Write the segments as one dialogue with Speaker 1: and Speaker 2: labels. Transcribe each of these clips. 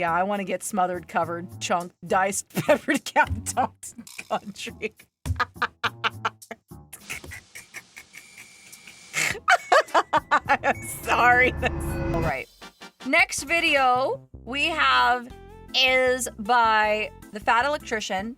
Speaker 1: Yeah, I want to get smothered, covered, chunked, diced, peppered, capped, dumped country. I'm sorry. All right. Next video we have is by the Fat Electrician.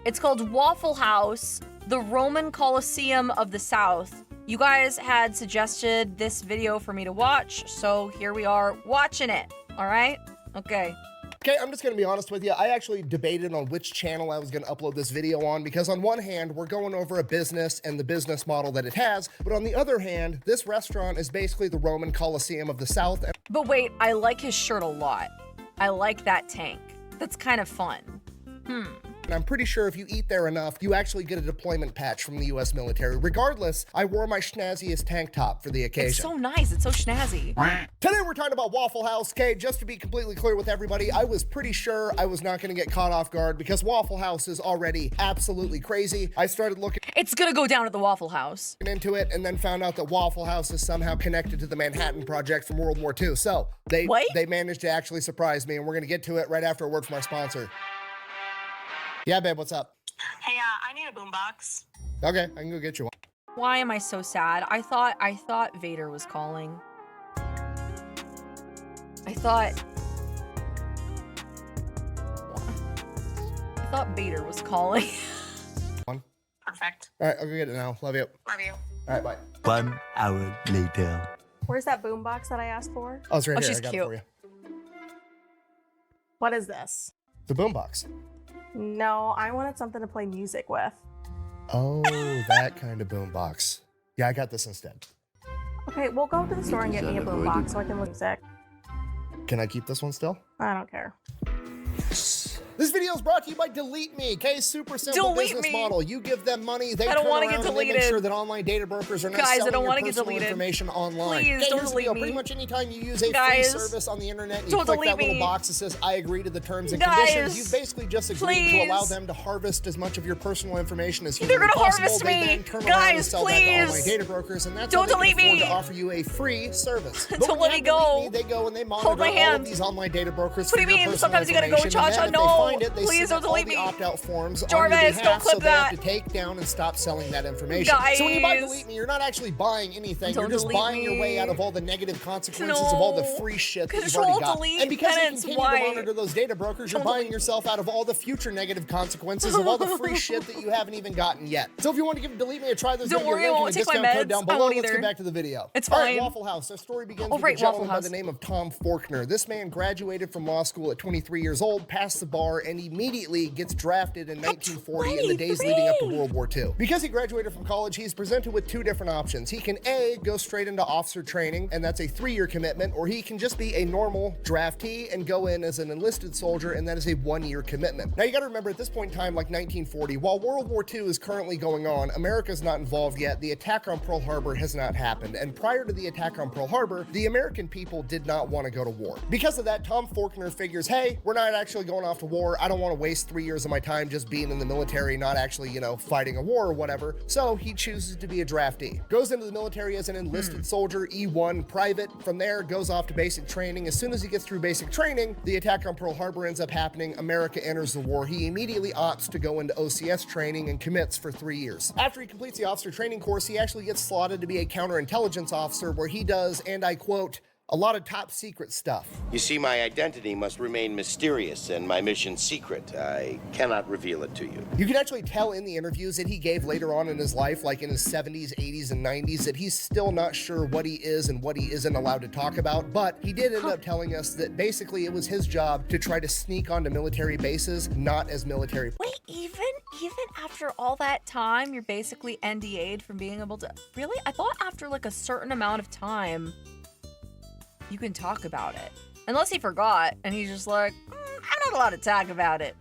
Speaker 1: It's called Waffle House, the Roman Colosseum of the South. You guys had suggested this video for me to watch, so here we are watching it. All right? Okay.
Speaker 2: Okay, I'm just gonna be honest with you. I actually debated on which channel I was gonna upload this video on because on one hand, we're going over a business and the business model that it has, but on the other hand, this restaurant is basically the Roman Colosseum of the South.
Speaker 1: But wait, I like his shirt a lot. I like that tank. That's kind of fun.
Speaker 2: And I'm pretty sure if you eat there enough, you actually get a deployment patch from the US military. Regardless, I wore my schnazziest tank top for the occasion.
Speaker 1: It's so nice, it's so schnazzy.
Speaker 2: Today we're talking about Waffle House. Okay, just to be completely clear with everybody, I was pretty sure I was not gonna get caught off guard because Waffle House is already absolutely crazy. I started looking
Speaker 1: It's gonna go down at the Waffle House.
Speaker 2: into it and then found out that Waffle House is somehow connected to the Manhattan Project from World War II. So they managed to actually surprise me, and we're gonna get to it right after a word from our sponsor. Yeah, babe, what's up?
Speaker 3: Hey, I need a boombox.
Speaker 2: Okay, I can go get you one.
Speaker 1: Why am I so sad? I thought Vader was calling. I thought Vader was calling.
Speaker 3: Perfect.
Speaker 2: All right, I'll go get it now. Love you.
Speaker 3: Love you.
Speaker 2: All right, bye.
Speaker 4: 1 hour later.
Speaker 5: Where's that boombox that I asked for?
Speaker 2: Oh, it's right here.
Speaker 1: She's
Speaker 2: I got
Speaker 1: cute.
Speaker 2: it for you.
Speaker 5: What is this?
Speaker 2: The boombox.
Speaker 5: No, I wanted something to play music with.
Speaker 2: Oh, that kind of boombox. Yeah, I got this instead.
Speaker 5: Okay, we'll go to the store and get me a boombox so I can listen to music.
Speaker 2: Can I keep this one still?
Speaker 5: I don't care.
Speaker 2: This video is brought to you by Delete Me, okay? Super simple
Speaker 1: Delete
Speaker 2: business
Speaker 1: me.
Speaker 2: model. You give them money, they
Speaker 1: I don't
Speaker 2: turn
Speaker 1: wanna
Speaker 2: around
Speaker 1: get
Speaker 2: and they make
Speaker 1: deleted.
Speaker 2: sure that online data brokers are not
Speaker 1: Guys, I
Speaker 2: selling
Speaker 1: don't
Speaker 2: your
Speaker 1: wanna get
Speaker 2: personal
Speaker 1: deleted.
Speaker 2: information online.
Speaker 1: Please,
Speaker 2: Okay,
Speaker 1: don't
Speaker 2: here's the
Speaker 1: delete
Speaker 2: deal.
Speaker 1: me.
Speaker 2: Pretty much anytime you use a
Speaker 1: Guys,
Speaker 2: free service on the internet and you
Speaker 1: don't
Speaker 2: click that
Speaker 1: delete
Speaker 2: little
Speaker 1: me.
Speaker 2: box that says, I agree to the terms and
Speaker 1: Guys,
Speaker 2: conditions, you've basically just agreed to allow
Speaker 1: please.
Speaker 2: them to harvest as much of your personal information as
Speaker 1: They're
Speaker 2: humanly
Speaker 1: gonna
Speaker 2: possible.
Speaker 1: harvest
Speaker 2: They
Speaker 1: me.
Speaker 2: then turn around and
Speaker 1: Guys,
Speaker 2: sell that to online
Speaker 1: please.
Speaker 2: data brokers, and that's
Speaker 1: Don't
Speaker 2: how they can
Speaker 1: delete
Speaker 2: afford
Speaker 1: me.
Speaker 2: to offer you a free service. But
Speaker 1: Don't
Speaker 2: when
Speaker 1: let
Speaker 2: you
Speaker 1: me
Speaker 2: have
Speaker 1: go.
Speaker 2: Delete Me, they go and they monitor
Speaker 1: Hold my
Speaker 2: all
Speaker 1: hand.
Speaker 2: of these online data brokers
Speaker 1: What do
Speaker 2: for
Speaker 1: you
Speaker 2: your
Speaker 1: mean?
Speaker 2: personal
Speaker 1: Sometimes you gotta go,
Speaker 2: information, and
Speaker 1: ChaCha.
Speaker 2: then if
Speaker 1: No.
Speaker 2: they find it, they
Speaker 1: Please
Speaker 2: submit
Speaker 1: don't
Speaker 2: all
Speaker 1: delete
Speaker 2: the
Speaker 1: me.
Speaker 2: opt-out forms on
Speaker 1: Jarvis,
Speaker 2: your
Speaker 1: don't
Speaker 2: behalf,
Speaker 1: clip
Speaker 2: so they have
Speaker 1: that.
Speaker 2: to take down and stop selling that information. So when you buy
Speaker 1: Guys.
Speaker 2: Delete Me, you're not actually buying anything.
Speaker 1: Don't
Speaker 2: You're just
Speaker 1: delete
Speaker 2: buying your way
Speaker 1: me.
Speaker 2: out of all the negative consequences of all the
Speaker 1: No.
Speaker 2: free shit that you've
Speaker 1: Control,
Speaker 2: already got.
Speaker 1: delete,
Speaker 2: And because
Speaker 1: penance,
Speaker 2: you continue
Speaker 1: why?
Speaker 2: to monitor those data brokers, you're
Speaker 1: Don't
Speaker 2: buying
Speaker 1: delete
Speaker 2: yourself out of all the future negative consequences of all the free shit that you haven't even gotten yet. So if you want to give Delete Me a try, there's
Speaker 1: Don't
Speaker 2: going to be
Speaker 1: worry, I
Speaker 2: a link in
Speaker 1: won't
Speaker 2: the
Speaker 1: take my
Speaker 2: discount code
Speaker 1: meds.
Speaker 2: down
Speaker 1: I
Speaker 2: below.
Speaker 1: won't
Speaker 2: Let's
Speaker 1: either.
Speaker 2: get back to the video.
Speaker 1: It's
Speaker 2: All right,
Speaker 1: fine.
Speaker 2: Waffle House. Our story begins
Speaker 1: Oh,
Speaker 2: with
Speaker 1: right,
Speaker 2: a gentleman
Speaker 1: Waffle
Speaker 2: by
Speaker 1: House.
Speaker 2: the name of Tom Faulkner. This man graduated from law school at 23 years old, passed the bar, and immediately gets drafted in 1940 in the days leading up to World War II. Because he graduated from college, he's presented with two different options. He can A, go straight into officer training, and that's a 3-year commitment, or he can just be a normal draftee and go in as an enlisted soldier, and that is a 1-year commitment. Now you gotta remember, at this point in time, like 1940, while World War II is currently going on, America's not involved yet. The attack on Pearl Harbor has not happened, and prior to the attack on Pearl Harbor, the American people did not want to go to war. Because of that, Tom Faulkner figures, hey, we're not actually going off to war. I don't want to waste 3 years of my time just being in the military, not actually, you know, fighting a war or whatever. So he chooses to be a draftee. Goes into the military as an enlisted soldier, E1 private. From there, goes off to basic training. As soon as he gets through basic training, the attack on Pearl Harbor ends up happening. America enters the war. He immediately opts to go into OCS training and commits for 3 years. After he completes the officer training course, he actually gets slotted to be a counterintelligence officer where he does, and I quote, a lot of top secret stuff.
Speaker 6: You see, my identity must remain mysterious and my mission secret. I cannot reveal it to you.
Speaker 2: You can actually tell in the interviews that he gave later on in his life, like in his 70s, 80s, and 90s, that he's still not sure what he is and what he isn't allowed to talk about. But he did end up telling us that basically it was his job to try to sneak onto military bases, not as military.
Speaker 1: Wait, even after all that time, you're basically NDA'd from being able to... Really? I thought after like a certain amount of time, you can talk about it. Unless he forgot, and he's just like, I'm not allowed to talk about it.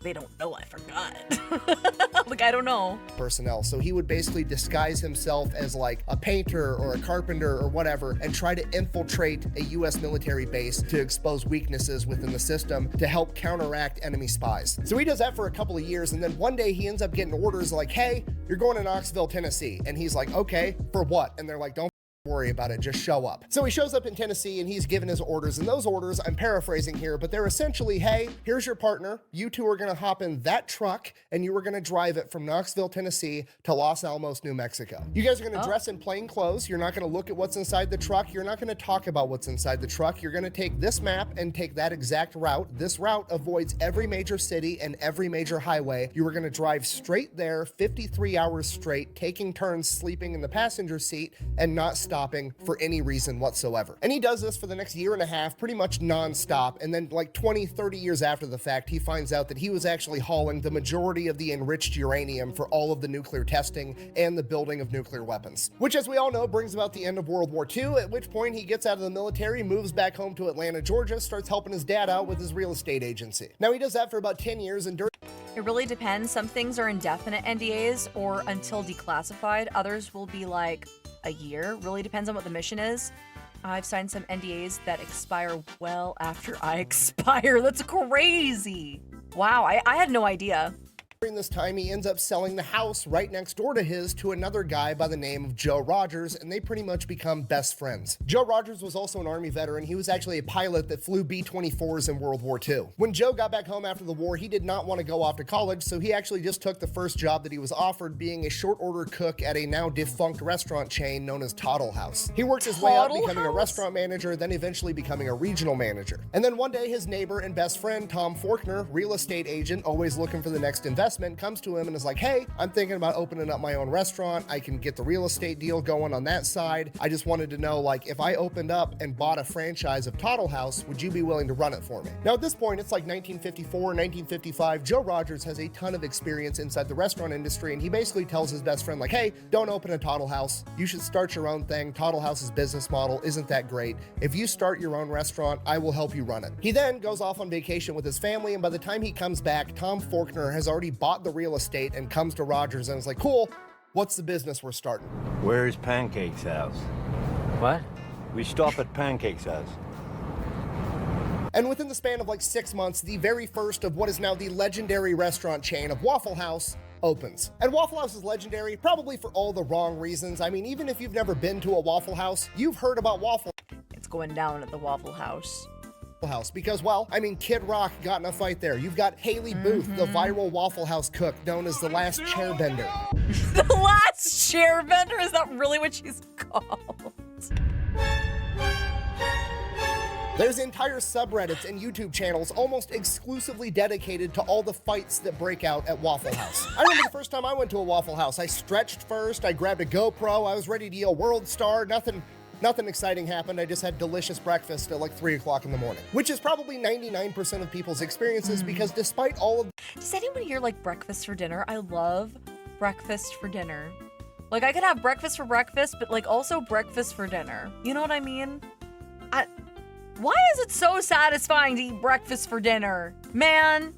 Speaker 1: They don't know I forgot. Like, I don't know.
Speaker 2: Personnel. So he would basically disguise himself as like a painter or a carpenter or whatever and try to infiltrate a US military base to expose weaknesses within the system to help counteract enemy spies. So he does that for a couple of years, and then one day he ends up getting orders like, hey, you're going to Knoxville, Tennessee. And he's like, okay, for what? And they're like, don't worry about it, just show up. So he shows up in Tennessee and he's given his orders, and those orders, I'm paraphrasing here, but they're essentially, hey, here's your partner. You two are gonna hop in that truck and you are gonna drive it from Knoxville, Tennessee to Los Alamos, New Mexico. You guys are gonna dress in plain clothes. You're not gonna look at what's inside the truck. You're not gonna talk about what's inside the truck. You're gonna take this map and take that exact route. This route avoids every major city and every major highway. You are gonna drive straight there, 53 hours straight, taking turns sleeping in the passenger seat and not stopping for any reason whatsoever. And he does this for the next year and a half, pretty much nonstop. And then like 20, 30 years after the fact, he finds out that he was actually hauling the majority of the enriched uranium for all of the nuclear testing and the building of nuclear weapons. Which, as we all know, brings about the end of World War II, at which point he gets out of the military, moves back home to Atlanta, Georgia, starts helping his dad out with his real estate agency. Now he does that for about 10 years, and during
Speaker 1: It really depends. Some things are indefinite NDAs or until declassified. Others will be like a year. Really depends on what the mission is. I've signed some NDAs that expire well after I expire. That's crazy. Wow, I had no idea.
Speaker 2: During this time, he ends up selling the house right next door to his to another guy by the name of Joe Rogers, and they pretty much become best friends. Joe Rogers was also an Army veteran. He was actually a pilot that flew B-24s in World War II. When Joe got back home after the war, he did not want to go off to college, so he actually just took the first job that he was offered, being a short order cook at a now defunct restaurant chain known as Toddle House. He worked his way up, becoming a restaurant manager, then eventually becoming a regional manager. And then one day, his neighbor and best friend, Tom Forkner, real estate agent, always looking for the next investment, comes to him and is like, hey, I'm thinking about opening up my own restaurant. I can get the real estate deal going on that side. I just wanted to know, like, if I opened up and bought a franchise of Toddle House, would you be willing to run it for me? Now, at this point, it's like 1954, 1955. Joe Rogers has a ton of experience inside the restaurant industry, and he basically tells his best friend, like, hey, don't open a Toddle House. You should start your own thing. Toddle House's business model isn't that great. If you start your own restaurant, I will help you run it. He then goes off on vacation with his family, and by the time he comes back, Tom Forkner has already bought the real estate and comes to Rogers and is like, cool, what's the business we're starting?
Speaker 7: Where's Pancake's house? What? We stop at Pancake's house.
Speaker 2: And within the span of like 6 months, the very first of what is now the legendary restaurant chain of Waffle House opens. And Waffle House is legendary, probably for all the wrong reasons. I mean, even if you've never been to a Waffle House, you've heard about Waffle
Speaker 1: It's going down at the Waffle House.
Speaker 2: House because, well, I mean, Kid Rock got in a fight there. You've got Haley Booth, the viral Waffle House cook known as the last chairbender.
Speaker 1: The last chairbender? Is that really what she's called?
Speaker 2: There's entire subreddits and YouTube channels almost exclusively dedicated to all the fights that break out at Waffle House. I remember the first time I went to a Waffle House. I stretched first, I grabbed a GoPro, I was ready to yell World Star, Nothing exciting happened. I just had delicious breakfast at like 3 o'clock in the morning, which is probably 99% of people's experiences because despite all of...
Speaker 1: Does anyone here like breakfast for dinner? I love breakfast for dinner. Like, I could have breakfast for breakfast, but like also breakfast for dinner. You know what I mean? Why is it so satisfying to eat breakfast for dinner? Man,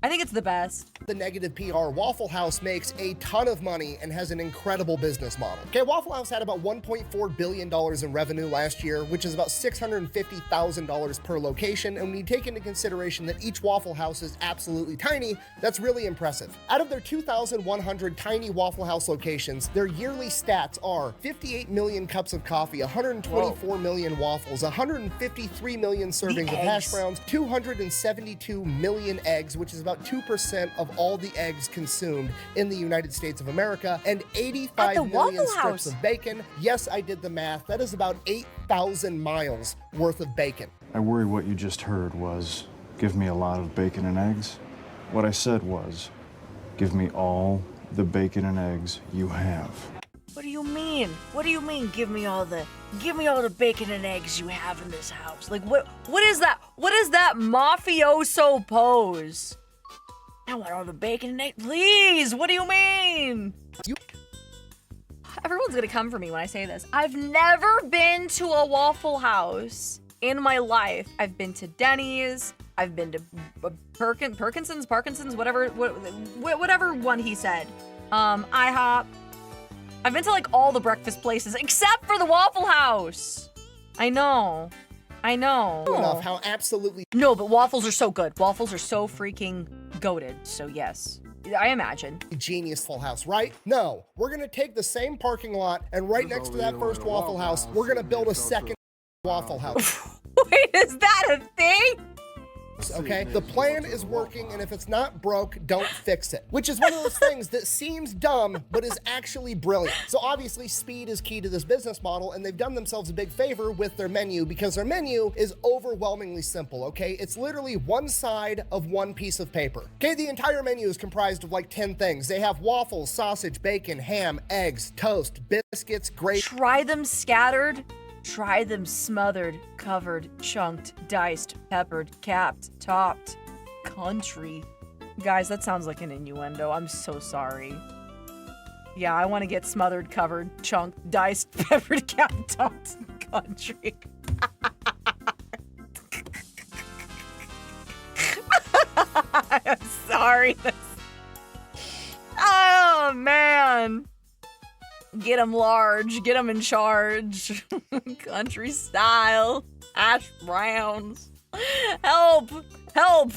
Speaker 1: I think it's the best.
Speaker 2: The negative PR, Waffle House makes a ton of money and has an incredible business model. Okay, Waffle House had about $1.4 billion in revenue last year, which is about $650,000 per location. And when you take into consideration that each Waffle House is absolutely tiny, that's really impressive. Out of their 2,100 tiny Waffle House locations, their yearly stats are 58 million cups of coffee, 124 million waffles, 153 million servings of hash browns, 272 million eggs, which is about 2% of all the eggs consumed in the United States of America, and 85 million strips of bacon. Yes, I did the math. That is about 8,000 miles worth of bacon.
Speaker 8: I worry what you just heard was, give me a lot of bacon and eggs. What I said was, give me all the bacon and eggs you have.
Speaker 1: What do you mean? What do you mean, give me all the bacon and eggs you have in this house? Like, what is that? What is that mafioso pose? I want all the bacon and eggs. Please, what do you mean? Everyone's gonna come for me when I say this. I've never been to a Waffle House in my life. I've been to Denny's. I've been to Parkinson's, whatever one he said. IHOP. I've been to like all the breakfast places except for the Waffle House. I know.
Speaker 2: Enough how absolutely...
Speaker 1: No, but waffles are so good. Waffles are so freaking goated. So yes. I imagine.
Speaker 2: Genius Waffle House, right? No, we're gonna take the same parking lot and right next to that first Waffle House, we're gonna build a second Waffle House.
Speaker 1: Wait, is that a thing?
Speaker 2: Okay, the plan is working, and if it's not broke, don't fix it. Which is one of those things that seems dumb, but is actually brilliant. So obviously, speed is key to this business model, and they've done themselves a big favor with their menu because their menu is overwhelmingly simple, okay? It's literally one side of one piece of paper. Okay, the entire menu is comprised of like 10 things. They have waffles, sausage, bacon, ham, eggs, toast, biscuits, gravy.
Speaker 1: Try them scattered. Try them smothered, covered, chunked, diced, peppered, capped, topped. Country. Guys, that sounds like an innuendo. I'm so sorry. Yeah, I want to get smothered, covered, chunked, diced, peppered, capped, topped. Country. I'm sorry. Oh, man. Get them large, get them in charge. Country style, hash browns. Help, help.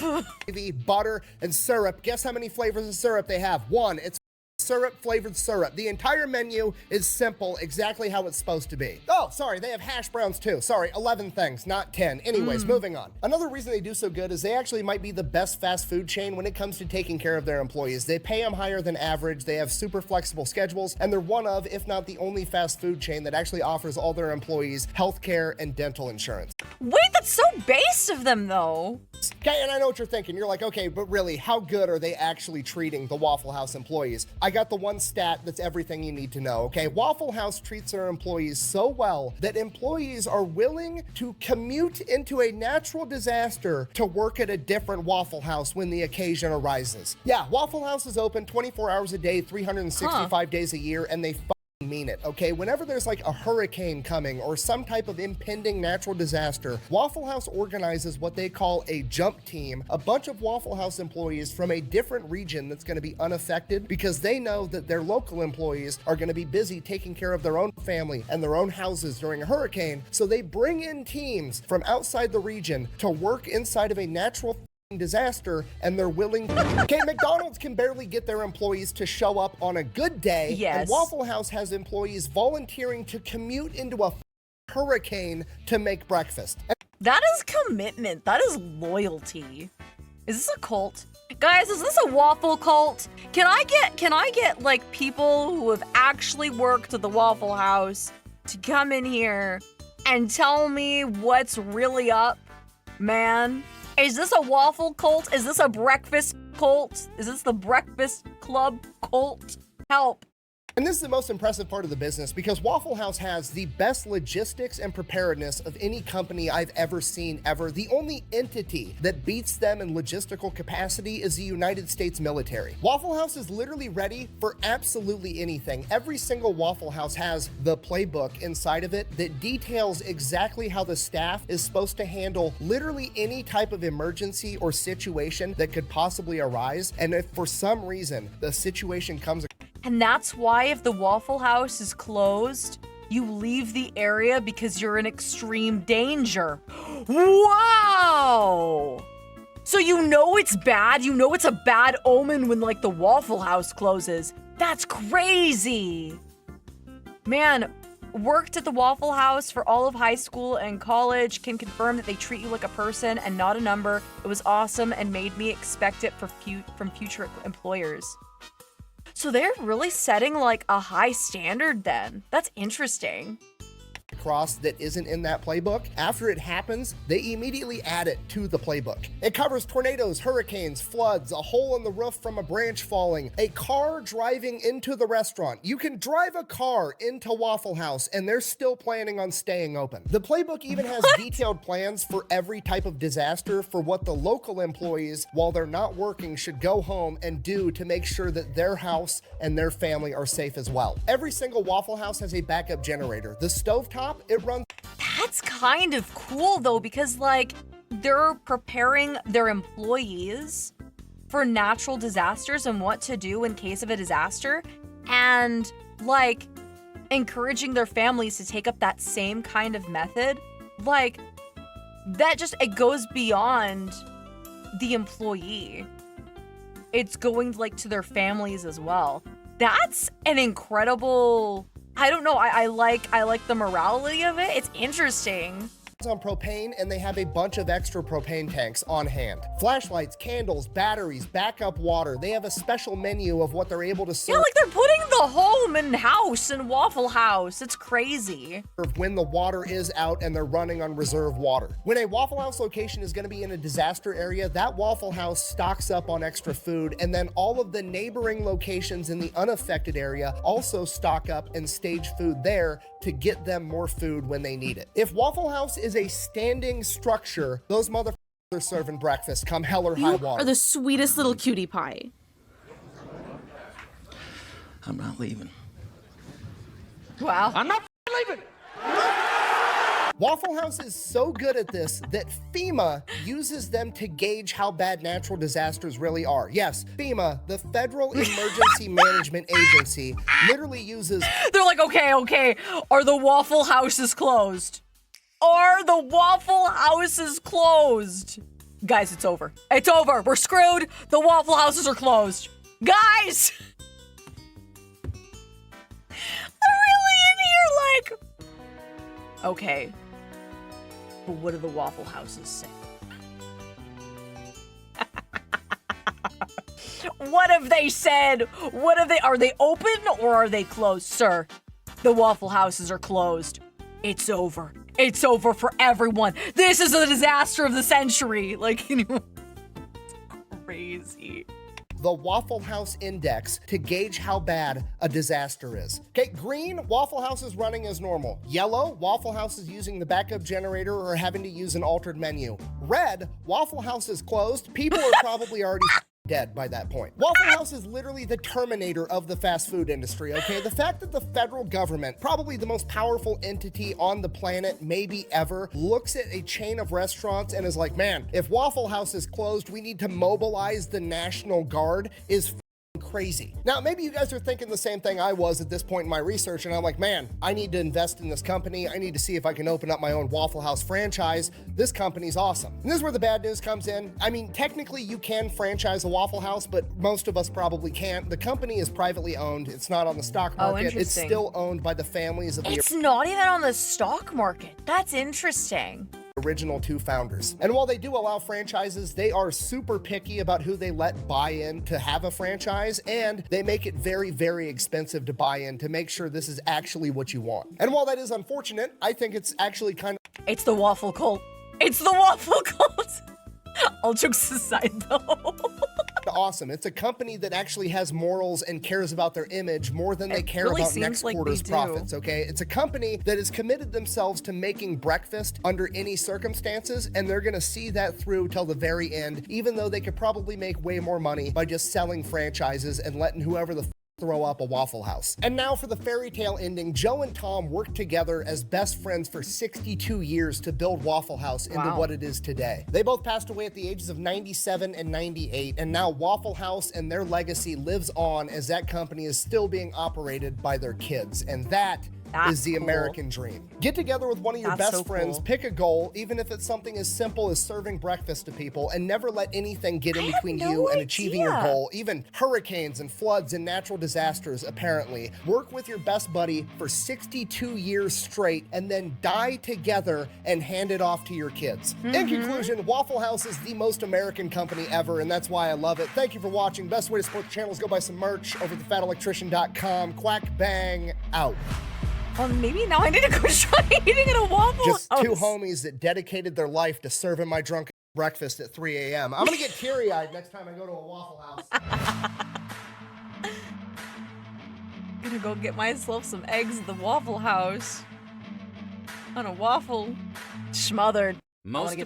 Speaker 2: Gravy, butter, and syrup. Guess how many flavors of syrup they have? One, it's syrup flavored syrup. The entire menu is simple, exactly how it's supposed to be. Oh, sorry, they have hash browns too. Sorry, 11 things, not 10. Anyways, moving on. Another reason they do so good is they actually might be the best fast food chain when it comes to taking care of their employees. They pay them higher than average, they have super flexible schedules, and they're one of, if not the only fast food chain that actually offers all their employees healthcare and dental insurance.
Speaker 1: Wait, that's so base of them though.
Speaker 2: Okay, and I know what you're thinking. You're like, okay, but really, how good are they actually treating the Waffle House employees? I got the one stat that's everything you need to know, okay? Waffle House treats their employees so well that employees are willing to commute into a natural disaster to work at a different Waffle House when the occasion arises. Yeah, Waffle House is open 24 hours a day, 365 days a year, and they mean it, okay? Whenever there's like a hurricane coming or some type of impending natural disaster, Waffle House organizes what they call a jump team, a bunch of Waffle House employees from a different region that's going to be unaffected because they know that their local employees are going to be busy taking care of their own family and their own houses during a hurricane. So they bring in teams from outside the region to work inside of a natural disaster, and they're willing. Okay, McDonald's can barely get their employees to show up on a good day,
Speaker 1: yes.
Speaker 2: And Waffle House has employees volunteering to commute into a hurricane to make breakfast.
Speaker 1: That is commitment. That is loyalty. Is this a cult? Guys, is this a waffle cult? Can I get like people who have actually worked at the Waffle House to come in here and tell me what's really up, man? Is this a waffle cult? Is this a breakfast cult? Is this the Breakfast Club cult? Help.
Speaker 2: And this is the most impressive part of the business because Waffle House has the best logistics and preparedness of any company I've ever seen ever. The only entity that beats them in logistical capacity is the United States military. Waffle House is literally ready for absolutely anything. Every single Waffle House has the playbook inside of it that details exactly how the staff is supposed to handle literally any type of emergency or situation that could possibly arise. And if for some reason the situation comes.
Speaker 1: And that's why if the Waffle House is closed, you leave the area because you're in extreme danger. Wow! So you know it's bad? You know it's a bad omen when like the Waffle House closes. That's crazy! Man, worked at the Waffle House for all of high school and college, can confirm that they treat you like a person and not a number. It was awesome and made me expect it from future employers. So they're really setting like a high standard then. That's interesting.
Speaker 2: Across that isn't in that playbook. After it happens, they immediately add it to the playbook. It covers tornadoes, hurricanes, floods, a hole in the roof from a branch falling, a car driving into the restaurant. You can drive a car into Waffle House and they're still planning on staying open. The playbook even has detailed plans for every type of disaster for what the local employees, while they're not working, should go home and do to make sure that their house and their family are safe as well. Every single Waffle House has a backup generator. The stovetop, it runs.
Speaker 1: That's kind of cool though, because like they're preparing their employees for natural disasters and what to do in case of a disaster, and like encouraging their families to take up that same kind of method. Like that just, it goes beyond the employee. it's going like to their families as well. That's an incredible, I don't know, I like the morality of it. It's interesting.
Speaker 2: On propane, and they have a bunch of extra propane tanks on hand. Flashlights, candles, batteries, backup water. They have a special menu of what they're able to serve.
Speaker 1: Yeah, like they're putting the home and house in Waffle House. It's crazy.
Speaker 2: When the water is out and they're running on reserve water. When a Waffle House location is going to be in a disaster area, that Waffle House stocks up on extra food, and then all of the neighboring locations in the unaffected area also stock up and stage food there to get them more food when they need it. If Waffle House is a standing structure, those motherfuckers are serving breakfast come hell or high water.
Speaker 5: Are the sweetest little cutie pie.
Speaker 9: I'm not leaving.
Speaker 1: Wow.
Speaker 9: I'm not leaving.
Speaker 2: Waffle House is so good at this that FEMA uses them to gauge how bad natural disasters really are. Yes, FEMA, the Federal Emergency Management Agency, literally uses...
Speaker 1: They're like, okay, are the Waffle Houses closed? Are the Waffle Houses closed? Guys, it's over. It's over. We're screwed. The Waffle Houses are closed. Guys! I'm really in here like... Okay. But what do the Waffle Houses say? What have they said? What have they... Are they open or are they closed? Sir, the Waffle Houses are closed. It's over. It's over for everyone. This is a disaster of the century. Like, you know, crazy.
Speaker 2: The Waffle House Index to gauge how bad a disaster is. Okay, green, Waffle House is running as normal. Yellow, Waffle House is using the backup generator or having to use an altered menu. Red, Waffle House is closed. People are probably already dead by that point. Waffle House is literally the Terminator of the fast food industry, okay? The fact that the federal government, probably the most powerful entity on the planet, maybe ever, looks at a chain of restaurants and is like, man, if Waffle House is closed, we need to mobilize the National Guard is crazy. Now, maybe you guys are thinking the same thing I was at this point in my research, and I'm like, man, I need to invest in this company. I need to see if I can open up my own Waffle House franchise. This company's awesome. And this is where the bad news comes in. I mean, technically you can franchise a Waffle House, but most of us probably can't. The company is privately owned. It's not on the stock market. It's still owned by the families of the
Speaker 1: It's not even on the stock market. That's interesting.
Speaker 2: Original two founders. And while they do allow franchises, they are super picky about who they let buy in to have a franchise, and they make it very, very expensive to buy in to make sure this is actually what you want. And while that is unfortunate, I think it's actually kind of...
Speaker 1: It's the waffle cult. It's the waffle cult. All jokes aside, though.
Speaker 2: Awesome. It's a company that actually has morals and cares about their image more than they care about next quarter's profits, okay? It's a company that has committed themselves to making breakfast under any circumstances, and they're gonna see that through till the very end, even though they could probably make way more money by just selling franchises and letting whoever the throw up a Waffle House. And now for the fairy tale ending, Joe and Tom worked together as best friends for 62 years to build Waffle House into what it is today. They both passed away at the ages of 97 and 98, and now Waffle House and their legacy lives on as that company is still being operated by their kids, and that is the American dream. Get together with one of your best friends, pick a goal, even if it's something as simple as serving breakfast to people, and never let anything get in between you and achieving your goal. Even hurricanes and floods and natural disasters, apparently. Work with your best buddy for 62 years straight, and then die together and hand it off to your kids. In conclusion, Waffle House is the most American company ever, and that's why I love it. Thank you for watching. Best way to support the channel is go buy some merch over at thefatelectrician.com. Quack bang out.
Speaker 1: Well, maybe now I need to go try eating at a Waffle House.
Speaker 2: Just two homies that dedicated their life to serving my drunk breakfast at 3 a.m. I'm gonna get teary-eyed next time I go to a Waffle House.
Speaker 1: I'm gonna go get myself some eggs at the Waffle House. On a waffle. Smothered. I wanna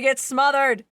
Speaker 1: get smothered.